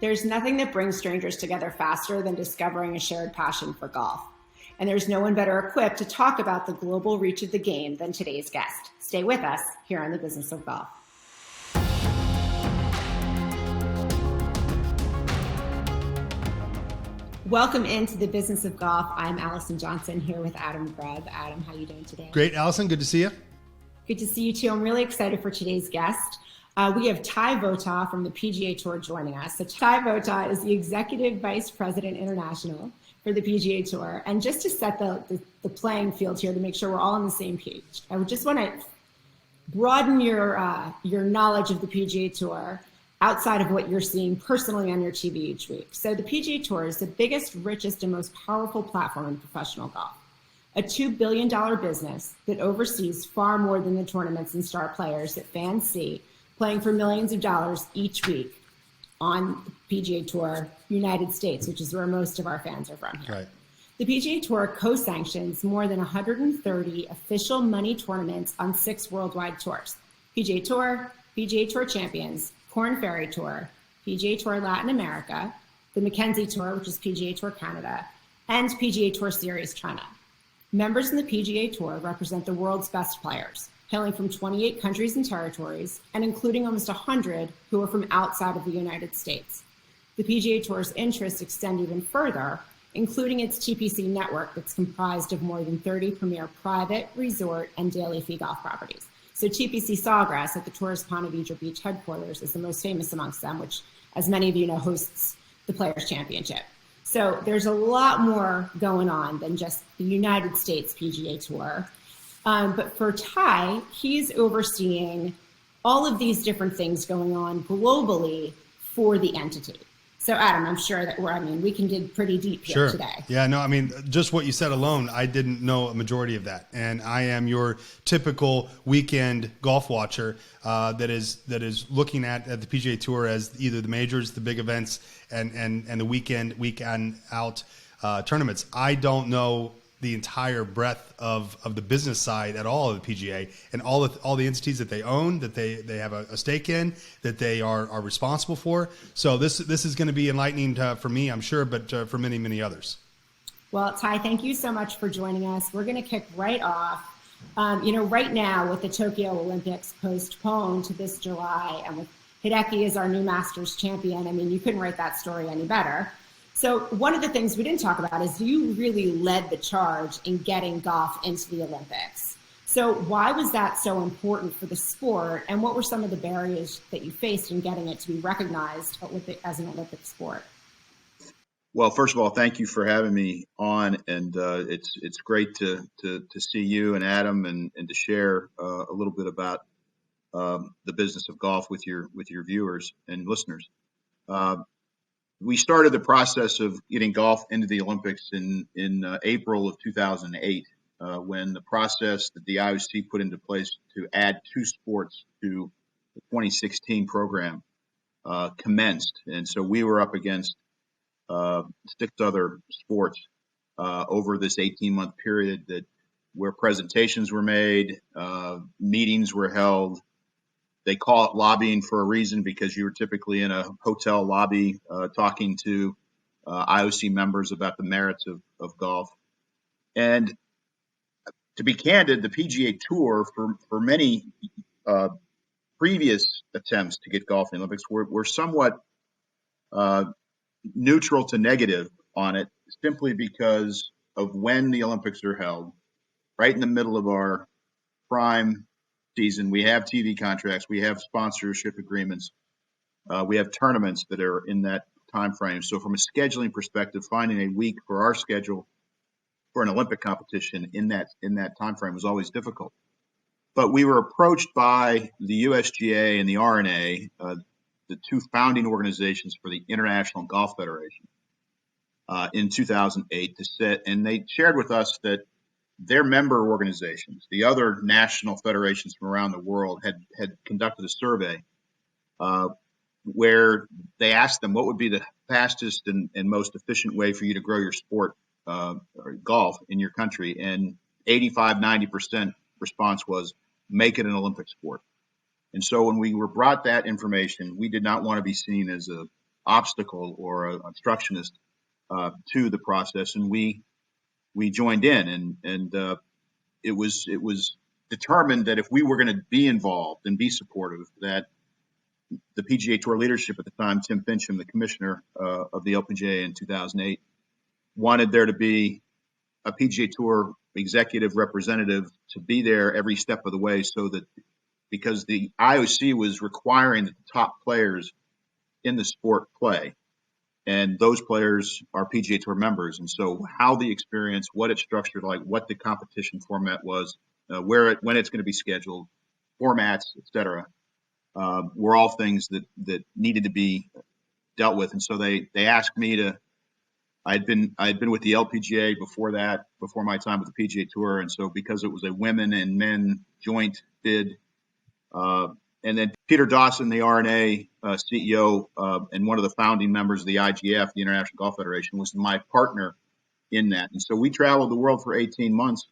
There's nothing that brings strangers together faster than discovering a shared passion for golf. And there's no one better equipped to talk about the global reach of the game than today's guest. Stay with us here on The Business of Golf. Welcome into The Business of Golf. I'm Allison Johnson here with Adam Grubb. Adam, how are you doing today? Great, Allison. Good to see you. Good to see you too. I'm really excited for today's guest. We have Votaw from the PGA Tour joining us. So Votaw is the Executive Vice President International for the PGA Tour. And just to set the playing field here to make sure we're all on the same page, I would just want to broaden your knowledge of the PGA Tour outside of what you're seeing personally on your TV each week. So the PGA Tour is the biggest, richest, and most powerful platform in professional golf. A $2 billion business that oversees far more than the tournaments and star players that fans see playing for millions of dollars each week on the PGA Tour United States, which is where most of our fans are from here. Right. The PGA Tour co-sanctions more than 130 official money tournaments on 6 worldwide tours: PGA Tour Champions, Korn Ferry Tour, PGA Tour Latin America, the Mackenzie Tour, which is PGA Tour Canada, and PGA Tour Series China. Members in the PGA Tour represent the world's best players, hailing from 28 countries and territories, and including almost 100 who are from outside of the United States. The PGA Tour's interests extend even further, including its TPC network that's comprised of more than 30 premier private, resort, and daily fee golf properties. So TPC Sawgrass at the Tourist Ponte Vedra Beach headquarters is the most famous amongst them, which, as many of you know, hosts the Players' Championship. So there's a lot more going on than just the United States PGA Tour. But for Ty, he's overseeing all of these different things going on globally for the entity. So Adam, I'm sure that we can dig pretty deep here today. Yeah, no, just what you said alone, I didn't know a majority of that. And I am your typical weekend golf watcher that is looking at the PGA Tour as either the majors, the big events, and the weekend out tournaments. I don't know the entire breadth of the business side at all of the PGA and all the entities that they own, that they have a stake in, that they are responsible for. So this is going to be enlightening for me, I'm sure, but for many, many others. Well, Ty, thank you so much for joining us. We're going to kick right off. Right now with the Tokyo Olympics postponed to this July and with Hideki as our new Masters champion, you couldn't write that story any better. So one of the things we didn't talk about is you really led the charge in getting golf into the Olympics. So why was that so important for the sport, and what were some of the barriers that you faced in getting it to be recognized as an Olympic sport? Well, first of all, thank you for having me on, and it's great to see you and Adam and to share a little bit about the business of golf with your viewers and listeners. We started the process of getting golf into the Olympics in April of 2008, when the process that the IOC put into place to add 2 sports to the 2016 program commenced. And so we were up against 6 other sports over this 18-month period where presentations were made, meetings were held. They call it lobbying for a reason, because you were typically in a hotel lobby talking to IOC members about the merits of golf. And to be candid, the PGA Tour, for many previous attempts to get golf in the Olympics, were somewhat neutral to negative on it, simply because of when the Olympics are held, right in the middle of our prime season. We have TV contracts, we have sponsorship agreements, we have tournaments that are in that time frame. So from a scheduling perspective, finding a week for our schedule for an Olympic competition in that time frame was always difficult. But we were approached by the USGA and the R&A, the 2 founding organizations for the International Golf Federation, in 2008 and they shared with us that their member organizations, the other national federations from around the world, had conducted a survey where they asked them what would be the fastest and most efficient way for you to grow your sport, or golf, in your country. And 85-90% response was make it an Olympic sport. And so when we were brought that information, we did not want to be seen as a obstacle or an obstructionist to the process, and we joined in, and it was determined that if we were going to be involved and be supportive, that the PGA Tour leadership at the time, Tim Fincham, the commissioner of the LPGA in 2008, wanted there to be a PGA Tour executive representative to be there every step of the way, so that because the IOC was requiring that the top players in the sport play, and those players are PGA Tour members. And so how the experience, what it's structured like, what the competition format was, when it's going to be scheduled, formats, et cetera, were all things that needed to be dealt with. And so they asked me to. I'd been with the LPGA before that, before my time with the PGA Tour, and so because it was a women and men joint bid, and then Peter Dawson, the R&A CEO and one of the founding members of the IGF, the International Golf Federation, was my partner in that. And so we traveled the world for 18 months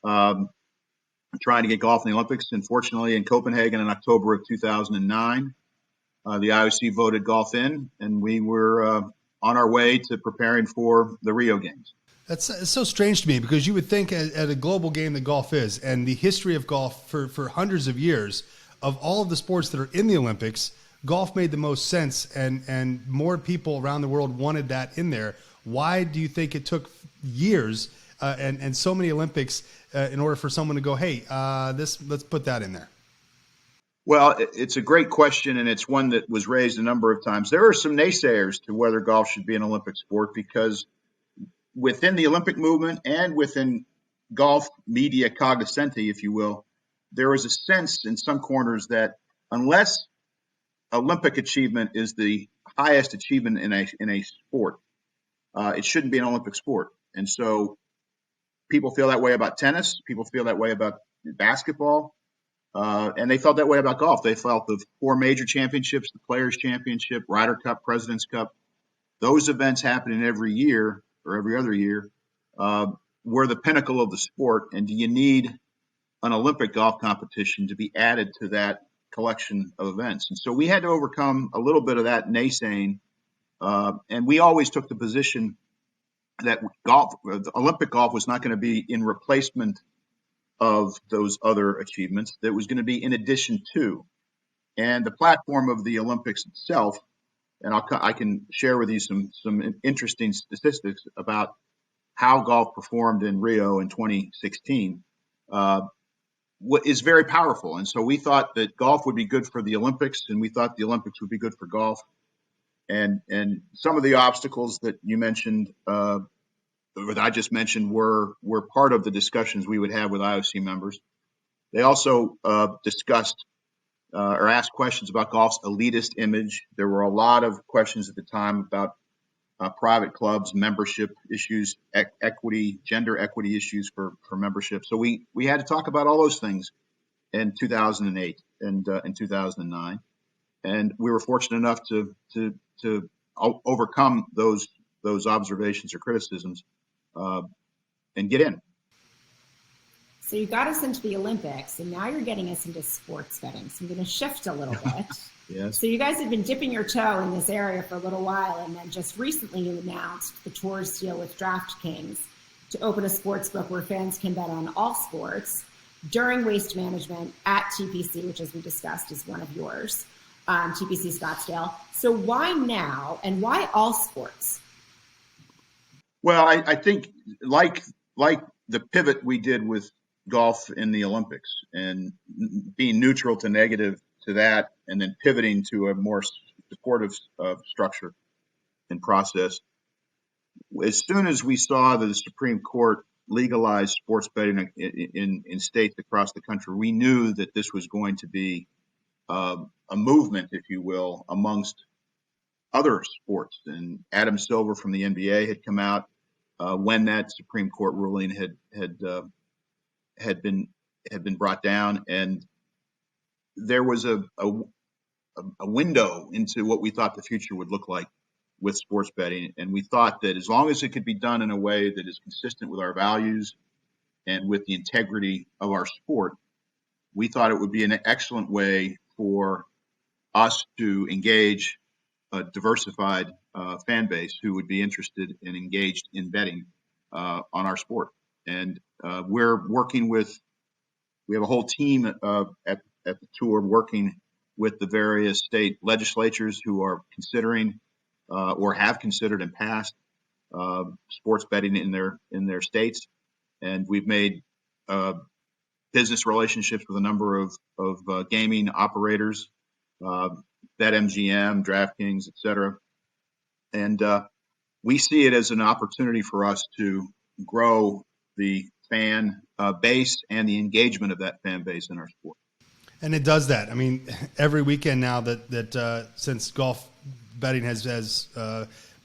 trying to get golf in the Olympics. And fortunately, in Copenhagen in October of 2009, the IOC voted golf in, and we were on our way to preparing for the Rio Games. That's so strange to me, because you would think at a global game that golf is, and the history of golf for hundreds of years, of all of the sports that are in the Olympics, golf made the most sense, and more people around the world wanted that in there. Why do you think it took years and so many Olympics in order for someone to go, hey, let's put that in there? Well, it's a great question, and it's one that was raised a number of times. There are some naysayers to whether golf should be an Olympic sport, because within the Olympic movement and within golf media cognoscenti, if you will, there is a sense in some corners that unless Olympic achievement is the highest achievement in a sport, it shouldn't be an Olympic sport. And so people feel that way about tennis. People feel that way about basketball. And they felt that way about golf. They felt the 4 major championships, the Players' Championship, Ryder Cup, President's Cup, those events happening every year or every other year were the pinnacle of the sport. And do you need an Olympic golf competition to be added to that collection of events? And so we had to overcome a little bit of that naysaying. And we always took the position that Olympic golf was not going to be in replacement of those other achievements. That was going to be in addition to. And the platform of the Olympics itself, and I can share with you some interesting statistics about how golf performed in Rio in 2016, is very powerful. And so we thought that golf would be good for the Olympics, and we thought the Olympics would be good for golf. And some of the obstacles that you mentioned, that I just mentioned, were part of the discussions we would have with IOC members. They also discussed or asked questions about golf's elitist image. There were a lot of questions at the time about private clubs, membership issues, equity, gender equity issues for membership. So we had to talk about all those things in 2008 and in 2009, and we were fortunate enough to overcome those observations or criticisms and get in. So you got us into the Olympics, and now you're getting us into sports betting. So I'm going to shift a little bit. Yes. So you guys have been dipping your toe in this area for a little while, and then just recently you announced the Tour's deal with DraftKings to open a sports book where fans can bet on all sports during Waste Management at TPC, which, as we discussed, is one of yours, TPC Scottsdale. So why now, and why all sports? Well, I think like the pivot we did with golf in the Olympics, and being neutral to negative to that, and then pivoting to a more supportive structure and process. As soon as we saw that the Supreme Court legalized sports betting in states across the country, we knew that this was going to be a movement, if you will, amongst other sports. And Adam Silver from the NBA had come out when that Supreme Court ruling had been brought down, and there was a window into what we thought the future would look like with sports betting. And we thought that as long as it could be done in a way that is consistent with our values and with the integrity of our sport, we thought it would be an excellent way for us to engage diversified fan base who would be interested and engaged in betting on our sport. And we're working with, we have a whole team at the tour working with the various state legislatures who are considering or have considered and passed sports betting in their states. And we've made business relationships with a number of gaming operators, BetMGM, DraftKings, et cetera. And we see it as an opportunity for us to grow the fan base and the engagement of that fan base in our sport. And it does that. I mean, every weekend now that since golf betting has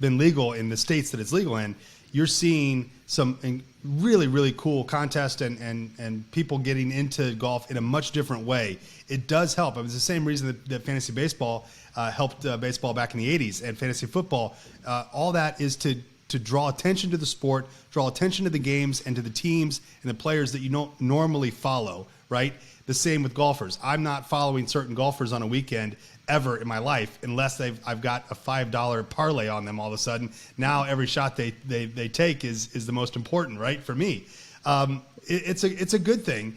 been legal in the states that it's legal in, you're seeing some really, really cool contests and people getting into golf in a much different way. It does help. It was the same reason that fantasy baseball helped baseball back in the 80s and fantasy football. All that is to draw attention to the sport, draw attention to the games and to the teams and the players that you don't normally follow, right? The same with golfers. I'm not following certain golfers on a weekend ever in my life unless I've got a $5 parlay on them all of a sudden. Now every shot they take is the most important, right, for me. It's a good thing.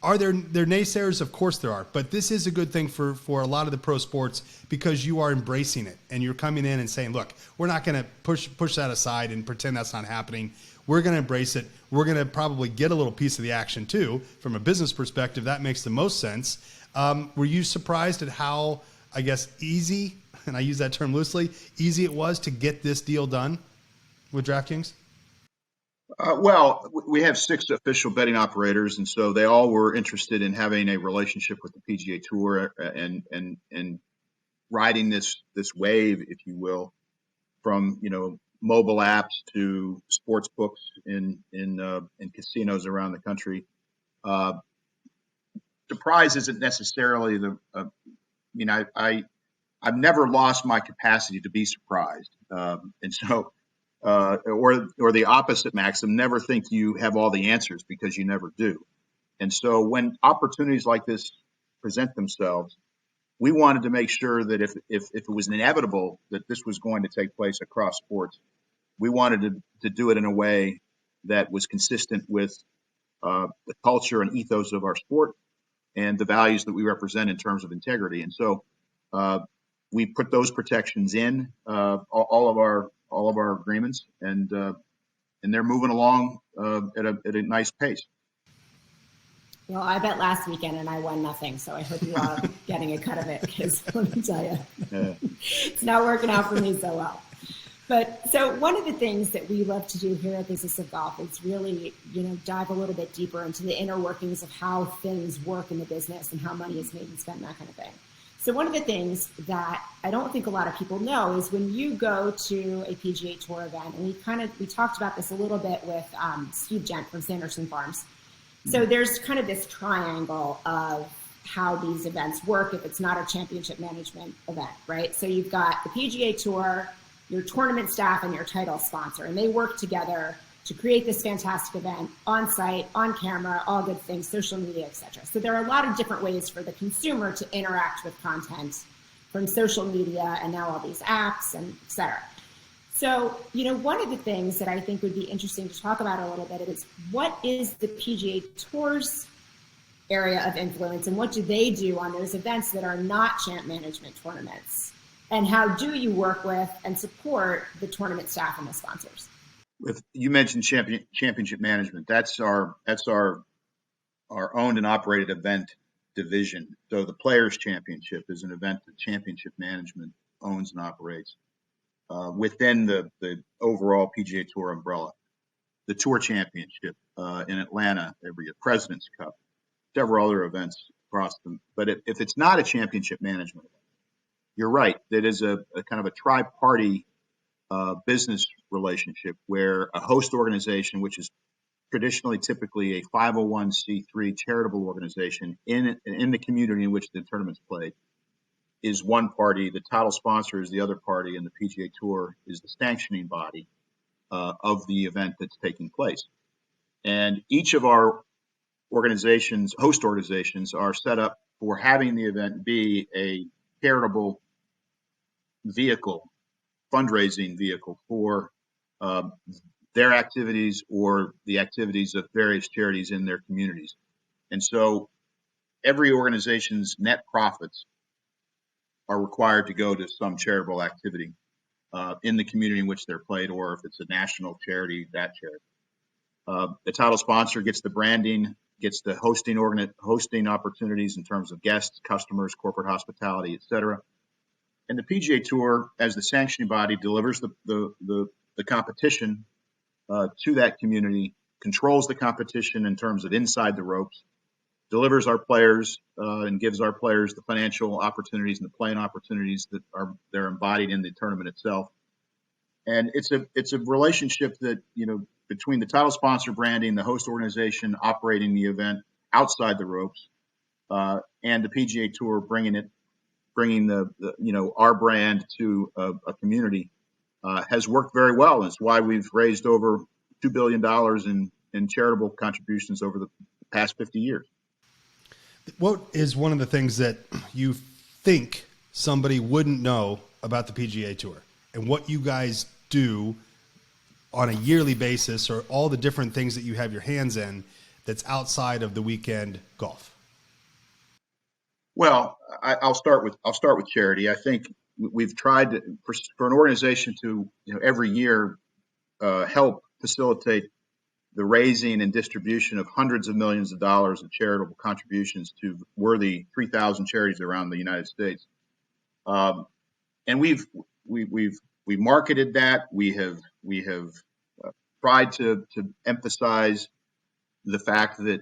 Are there naysayers? Of course there are. But this is a good thing for a lot of the pro sports because you are embracing it and you're coming in and saying, look, we're not going to push that aside and pretend that's not happening. We're going to embrace it. We're going to probably get a little piece of the action too. From a business perspective, that makes the most sense. Were you surprised at how, I guess, easy, and I use that term loosely, easy it was to get this deal done with DraftKings? Well, we have 6 official betting operators, and so they all were interested in having a relationship with the PGA Tour and riding this wave, if you will, from mobile apps to sports books in casinos around the country. Surprise isn't necessarily I've never lost my capacity to be surprised, and so. Or the opposite maxim, never think you have all the answers because you never do. And so when opportunities like this present themselves, we wanted to make sure that if it was inevitable that this was going to take place across sports, we wanted to do it in a way that was consistent with the culture and ethos of our sport and the values that we represent in terms of integrity. And so we put those protections in all of our agreements, and they're moving along at a nice pace. Well, I bet last weekend and I won nothing, so I hope you are getting a cut of it because let me tell you, it's not working out for me so well. But so one of the things that we love to do here at Business of Golf is really, dive a little bit deeper into the inner workings of how things work in the business and how money is made and spent, that kind of thing. So one of the things that I don't think a lot of people know is when you go to a PGA Tour event, and we talked about this a little bit with Steve Gent from Sanderson Farms. So there's kind of this triangle of how these events work if it's not a championship management event, right? So you've got the PGA Tour, your tournament staff, and your title sponsor, and they work together to create this fantastic event on site, on camera, all good things, social media, etc. So there are a lot of different ways for the consumer to interact with content from social media and now all these apps and etc. So, one of the things that I think would be interesting to talk about a little bit is what is the PGA Tour's area of influence and what do they do on those events that are not champ management tournaments? And how do you work with and support the tournament staff and the sponsors? If you mentioned championship management, that's our owned and operated event division. So the Players Championship is an event that Championship Management owns and operates within the overall PGA Tour umbrella. The Tour Championship in Atlanta every year, President's Cup, several other events across them. But if it's not a championship management event, you're right. That is a kind of a tri-party business relationship where a host organization, which is traditionally typically a 501c3 charitable organization in the community in which the tournament's played, is one party. The title sponsor is the other party, and the PGA Tour is the sanctioning body of the event that's taking place. And each of our host organizations, are set up for having the event be a charitable vehicle, fundraising vehicle for uh, their activities or the activities of various charities in their communities. And so every organization's net profits are required to go to some charitable activity in the community in which they're played, or if it's a national charity, that charity. The title sponsor gets the branding, gets the hosting opportunities in terms of guests, customers, corporate hospitality, et cetera. And the PGA Tour, as the sanctioning body, delivers the competition to that community, controls the competition in terms of inside the ropes, delivers our players and gives our players the financial opportunities and the playing opportunities that they're embodied in the tournament itself. And it's a relationship that, between the title sponsor branding, the host organization operating the event outside the ropes, and the PGA Tour bringing our brand to a community has worked very well. And it's why we've raised over $2 billion in charitable contributions over the past 50 years. What is one of the things that you think somebody wouldn't know about the PGA Tour and what you guys do on a yearly basis, or all the different things that you have your hands in that's outside of the weekend golf? Well, I'll start with charity. I think we've tried to, for an organization to every year help facilitate the raising and distribution of hundreds of millions of dollars of charitable contributions to worthy 3,000 charities around the United States. And we've marketed that. We have tried to emphasize the fact that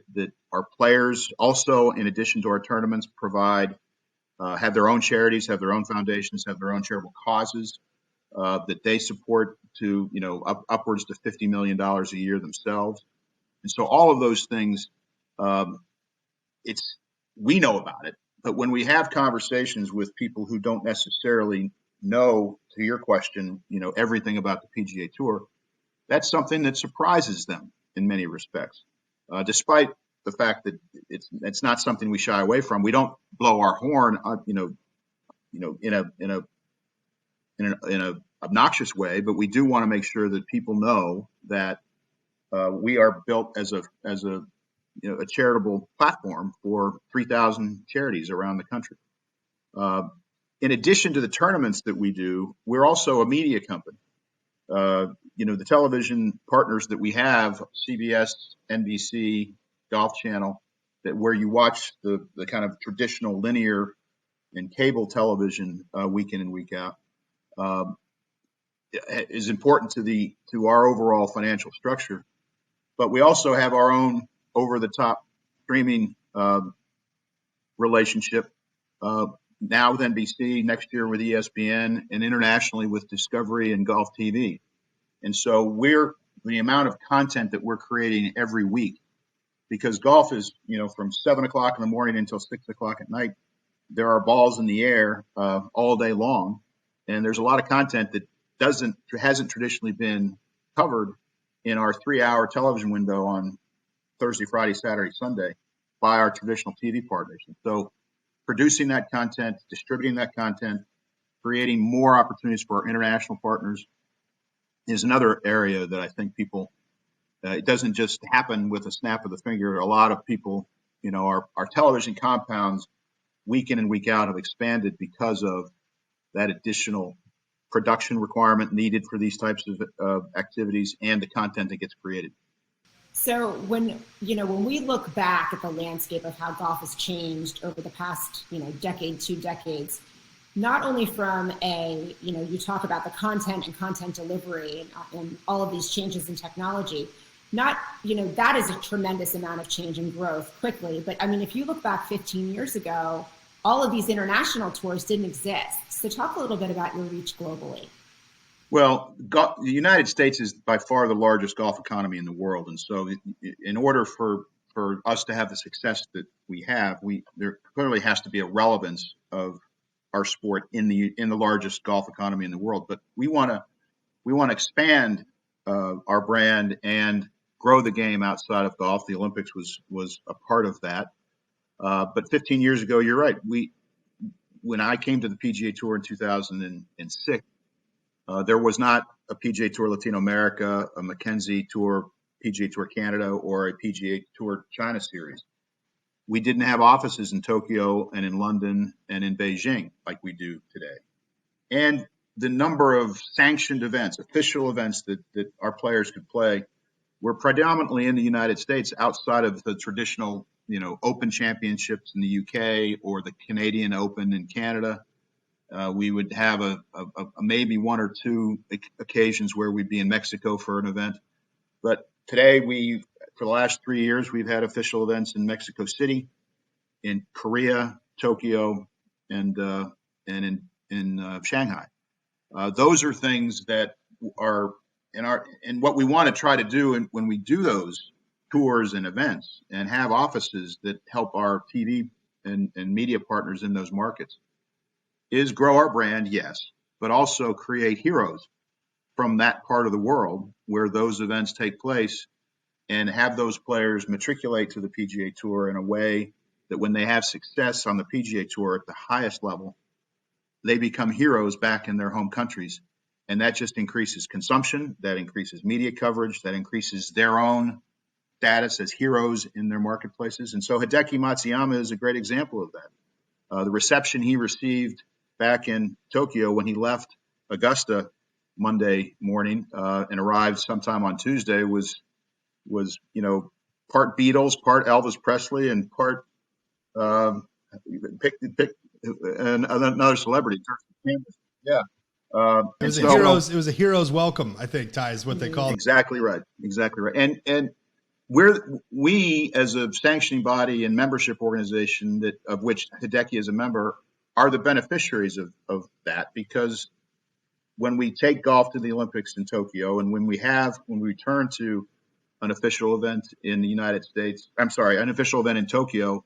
our players also, in addition to our tournaments, have their own charities, have their own foundations, have their own charitable causes that they support to upwards to $50 million a year themselves. And so all of those things, we know about it, but when we have conversations with people who don't necessarily know, to your question, everything about the PGA Tour, that's something that surprises them in many respects. Despite the fact that it's not something we shy away from. We don't blow our horn, in a obnoxious way, but we do want to make sure that people know that we are built as a charitable platform for 3,000 charities around the country. In addition to the tournaments that we do, we're also a media company. The television partners that we have, CBS, NBC, Golf Channel, where you watch the kind of traditional linear and cable television week in and week out, is important to our overall financial structure. But we also have our own over-the-top streaming relationship, now with NBC, next year with ESPN, and internationally with Discovery and Golf TV. And so the amount of content that we're creating every week, because golf is, from 7 o'clock in the morning until 6 o'clock at night, there are balls in the air all day long. And there's a lot of content that hasn't traditionally been covered in our 3-hour television window on Thursday, Friday, Saturday, Sunday by our traditional TV partners. And so producing that content, distributing that content, creating more opportunities for our international partners is another area that I think people, it doesn't just happen with a snap of the finger. A lot of people, our television compounds week in and week out have expanded because of that additional production requirement needed for these types of activities and the content that gets created. So when we look back at the landscape of how golf has changed over the past, decade, 2 decades, not only from you talk about the content and content delivery and all of these changes in technology, that is a tremendous amount of change and growth quickly. But I mean, if you look back 15 years ago, all of these international tours didn't exist. So talk a little bit about your reach globally. Well, the United States is by far the largest golf economy in the world. And so in order for us to have the success that we have, there clearly has to be a relevance of our sport in the largest golf economy in the world. But we want to expand our brand and grow the game outside of golf. The Olympics was a part of that. But 15 years ago, you're right. when I came to the PGA Tour in 2006, there was not a PGA Tour Latino America, a Mackenzie Tour, PGA Tour Canada, or a PGA Tour China Series. We didn't have offices in Tokyo and in London and in Beijing like we do today. And the number of sanctioned events, official events that our players could play were predominantly in the United States outside of the traditional, Open Championships in the UK or the Canadian Open in Canada. We would have a maybe one or two occasions where we'd be in Mexico for an event. But today, for the last 3 years, we've had official events in Mexico City, in Korea, Tokyo, and in Shanghai. Those are things that are and what we want to try to do when we do those tours and events and have offices that help our TV and media partners in those markets is grow our brand, yes, but also create heroes from that part of the world where those events take place and have those players matriculate to the PGA Tour in a way that when they have success on the PGA Tour at the highest level, they become heroes back in their home countries. And that just increases consumption, that increases media coverage, that increases their own status as heroes in their marketplaces. And so Hideki Matsuyama is a great example of that. The reception he received back in Tokyo when he left Augusta Monday morning and arrived sometime on Tuesday was part Beatles, part Elvis Presley, and part pick another celebrity. Yeah. It was a hero's welcome, I think, Ty, is what they call it. Exactly right. And we as a sanctioning body and membership organization of which Hideki is a member are the beneficiaries of that, because when we take golf to the Olympics in Tokyo and when we return to an official event in the United States, an official event in Tokyo,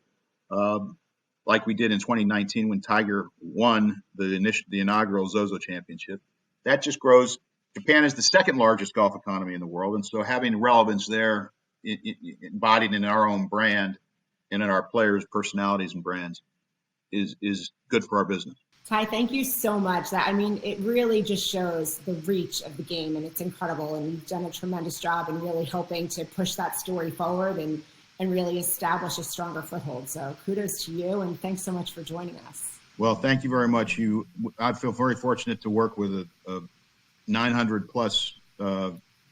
like we did in 2019 when Tiger won the inaugural Zozo Championship, that just grows. Japan is the second largest golf economy in the world, and so having relevance there embodied in our own brand and in our players' personalities and brands is good for our business. Ty, thank you so much. It really just shows the reach of the game, and it's incredible. And you've done a tremendous job in really helping to push that story forward and really establish a stronger foothold. So kudos to you, and thanks so much for joining us. Well, thank you very much. I feel very fortunate to work with a 900-plus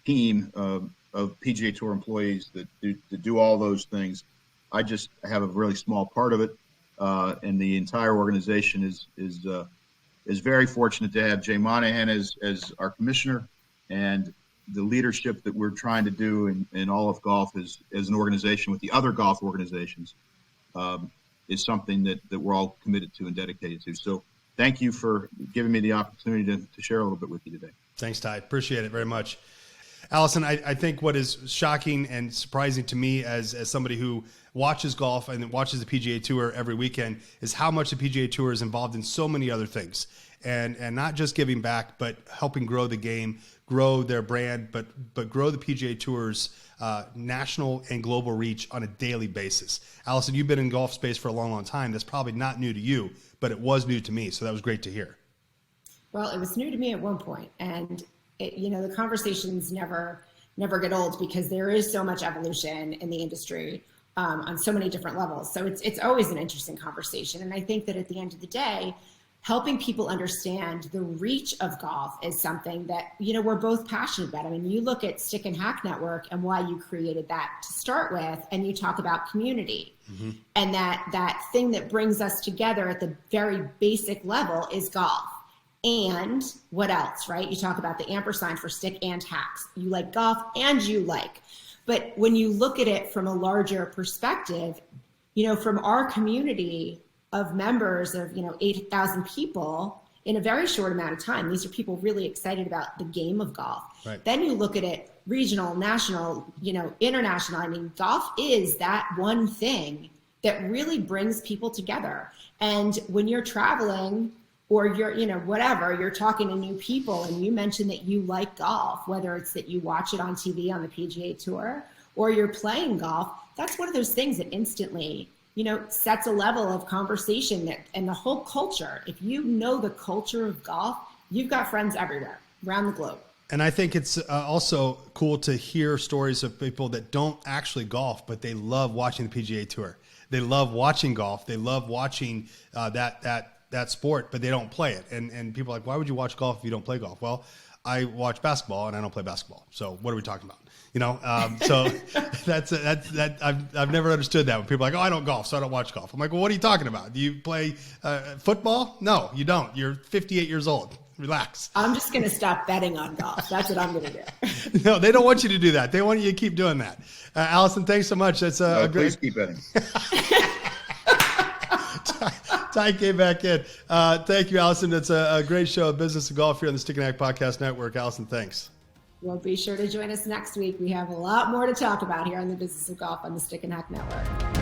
team of PGA Tour employees that do all those things. I just have a really small part of it, and the entire organization is very fortunate to have Jay Monahan as our commissioner, and the leadership that we're trying to do in all of golf as an organization with the other golf organizations is something that we're all committed to and dedicated to. So thank you for giving me the opportunity to share a little bit with you today. Thanks, Ty. Appreciate it very much. Allison, I think what is shocking and surprising to me as somebody who watches golf and watches the PGA Tour every weekend is how much the PGA Tour is involved in so many other things. And not just giving back, but helping grow the game, grow their brand, but grow the PGA Tour's national and global reach on a daily basis. Allison, you've been in golf space for a long, long time. That's probably not new to you, but it was new to me. So that was great to hear. Well, it was new to me at one point, and the conversations never get old because there is so much evolution in the industry on so many different levels. So it's always an interesting conversation. And I think that at the end of the day, helping people understand the reach of golf is something that, we're both passionate about. You look at Stick and Hack Network and why you created that to start with, and you talk about community. Mm-hmm. And that thing that brings us together at the very basic level is golf. And what else, right? You talk about the ampersand for stick and hacks. You like golf and you like. But when you look at it from a larger perspective, from our community of members of, 8,000 people in a very short amount of time, these are people really excited about the game of golf. Right. Then you look at it regional, national, international. Golf is that one thing that really brings people together. And when you're traveling, or you're, you're talking to new people and you mention that you like golf, whether it's that you watch it on TV on the PGA Tour or you're playing golf, that's one of those things that instantly, sets a level of conversation and the whole culture. If you know the culture of golf, you've got friends everywhere around the globe. And I think it's also cool to hear stories of people that don't actually golf, but they love watching the PGA Tour. They love watching golf. They love watching that sport, but they don't play it. And people are like, why would you watch golf if you don't play golf? Well, I watch basketball and I don't play basketball. So what are we talking about? So I've never understood that when people are like, oh, I don't golf, so I don't watch golf. I'm like, well, what are you talking about? Do you play football? No, you don't. You're 58 years old. Relax. I'm just going to stop betting on golf. That's what I'm going to do. No, they don't want you to do that. They want you to keep doing that. Allison, thanks so much. That's a great. Please keep betting. Ty came back in. Thank you, Allison. It's a great show of Business of Golf here on the Stick and Hack Podcast Network. Allison, thanks. Well, be sure to join us next week. We have a lot more to talk about here on the Business of Golf on the Stick and Hack Network.